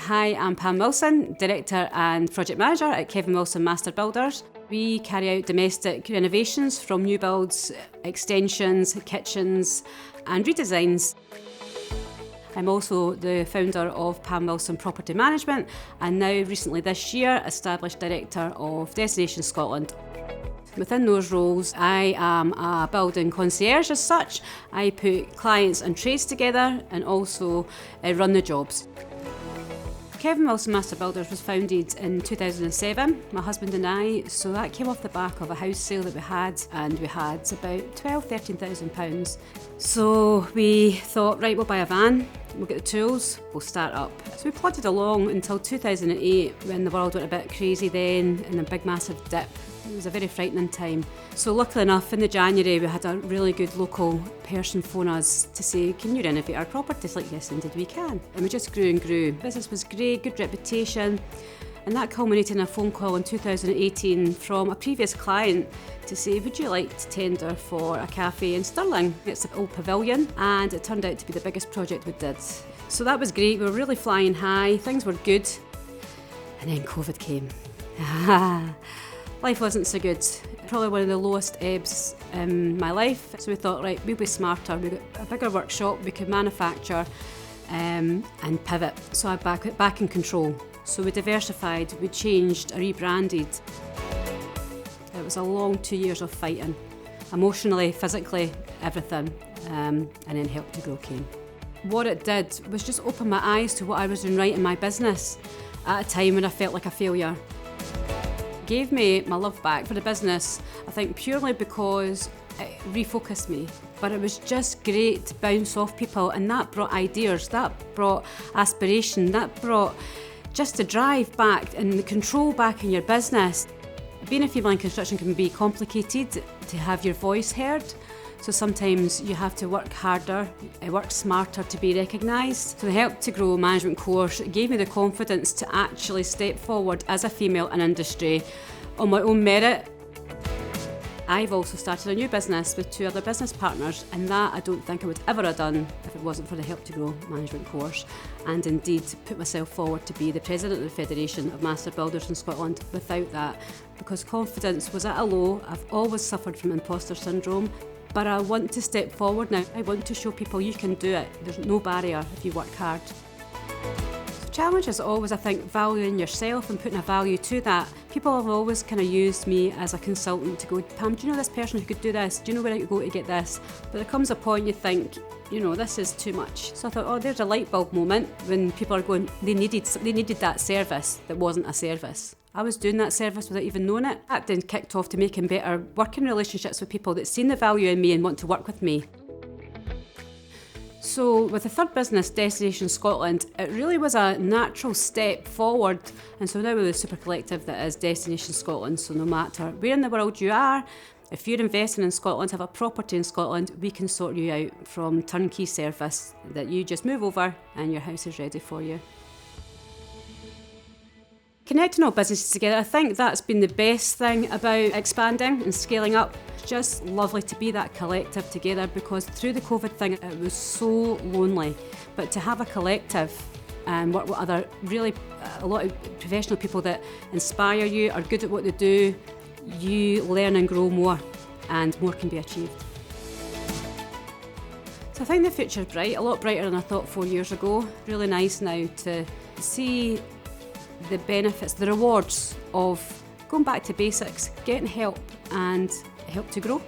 Hi, I'm Pam Wilson, Director and Project Manager at Kevin Wilson Master Builders. We carry out domestic renovations from new builds, extensions, kitchens and redesigns. I'm also the founder of Pam Wilson Property Management and now recently this year established Director of Destinations Scotland. Within those roles, I am a building concierge as such. I put clients and trades together and also run the jobs. Kevin Wilson Master Builders was founded in 2007, my husband and I, so that came off the back of a house sale that we had, and we had about £12,000–13,000. So we thought, right, we'll buy a van, we'll get the tools, we'll start up. So we plodded along until 2008 when the world went a bit crazy then and a big massive dip. It was a very frightening time. So luckily enough, in the January, we had a really good local person phone us to say, can you renovate our property? It's like, yes, indeed we can. And we just grew and grew. Business was great, good reputation. And that culminated in a phone call in 2018 from a previous client to say, would you like to tender for a cafe in Stirling? It's an old pavilion, and it turned out to be the biggest project we did. So that was great. We were really flying high. Things were good. And then COVID came. Life wasn't so good. Probably one of the lowest ebbs in my life. So we thought, right, we'll be smarter. We got a bigger workshop, we could manufacture and pivot. So I'm back in control. So we diversified, we changed, rebranded. It was a long 2 years of fighting, emotionally, physically, everything, and then Help to Grow came. What it did was just open my eyes to what I was doing right in my business at a time when I felt like a failure. Gave me my love back for the business, I think purely because it refocused me. But it was just great to bounce off people, and that brought ideas, that brought aspiration, that brought just the drive back and the control back in your business. Being a female in construction can be complicated to have your voice heard. So sometimes you have to work harder, work smarter to be recognised. So the Help to Grow management course gave me the confidence to actually step forward as a female in industry on my own merit. I've also started a new business with 2 other business partners, and that I don't think I would ever have done if it wasn't for the Help to Grow management course, and indeed put myself forward to be the president of the Federation of Master Builders in Scotland without that, because confidence was at a low. I've always suffered from imposter syndrome. But I want to step forward now. I want to show people you can do it. There's no barrier if you work hard. The challenge is always, I think, valuing yourself and putting a value to that. People have always kind of used me as a consultant to go, Pam, do you know this person who could do this? Do you know where I could go to get this? But there comes a point you think, you know, this is too much. So I thought, oh, there's a light bulb moment when people are going, they needed that service that wasn't a service. I was doing that service without even knowing it. That then kicked off to making better working relationships with people that seen the value in me and want to work with me. So with the third business, Destinations Scotland, it really was a natural step forward. And so now we're the super collective that is Destinations Scotland. So no matter where in the world you are, if you're investing in Scotland, have a property in Scotland, we can sort you out from turnkey service that you just move over and your house is ready for you. Connecting all businesses together, I think that's been the best thing about expanding and scaling up. It's just lovely to be that collective together, because through the COVID thing it was so lonely. But to have a collective and work with other a lot of professional people that inspire you, are good at what they do, you learn and grow more, and more can be achieved. So I think the future's bright, a lot brighter than I thought 4 years ago. Really nice now to see the benefits, the rewards of going back to basics, getting help and help to grow.